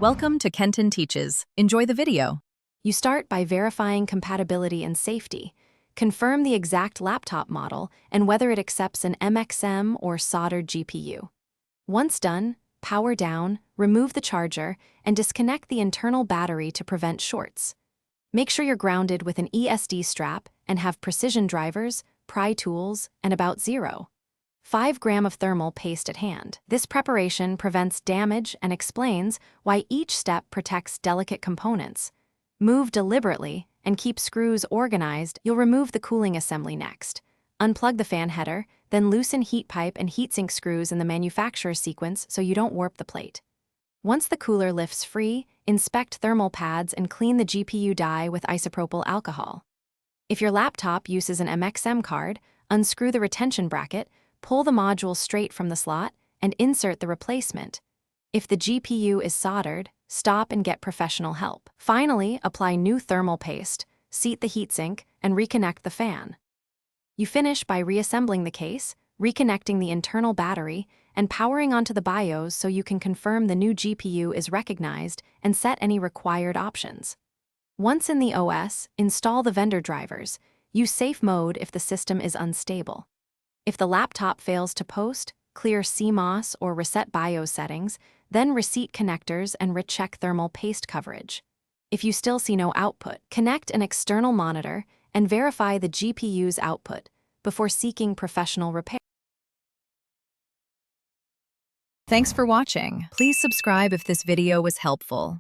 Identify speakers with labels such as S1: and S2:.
S1: Welcome to Kenton Teaches. Enjoy the video.
S2: You start by verifying compatibility and safety. Confirm the exact laptop model and whether it accepts an MXM or soldered GPU. Once done, power down, remove the charger, and disconnect the internal battery to prevent shorts. Make sure you're grounded with an ESD strap and have precision drivers, pry tools, and about 0.5 gram of thermal paste at hand. This preparation prevents damage and explains why each step protects delicate components. Move deliberately and keep screws organized. You'll remove the cooling assembly next. Unplug the fan header, then loosen heat pipe and heatsink screws in the manufacturer's sequence so you don't warp the plate. Once the cooler lifts free, inspect thermal pads and clean the GPU die with isopropyl alcohol. If your laptop uses an MXM card, unscrew the retention bracket, pull the module straight from the slot, and insert the replacement. If the GPU is soldered, stop and get professional help. Finally, apply new thermal paste, seat the heatsink, and reconnect the fan. You finish by reassembling the case, reconnecting the internal battery, and powering onto the BIOS so you can confirm the new GPU is recognized and set any required options. Once in the OS, install the vendor drivers. Use safe mode if the system is unstable. If the laptop fails to post, clear CMOS or reset BIOS settings, then reseat connectors and recheck thermal paste coverage. If you still see no output, connect an external monitor and verify the GPU's output before seeking professional repair.
S1: Thanks for watching. Please subscribe if this video was helpful.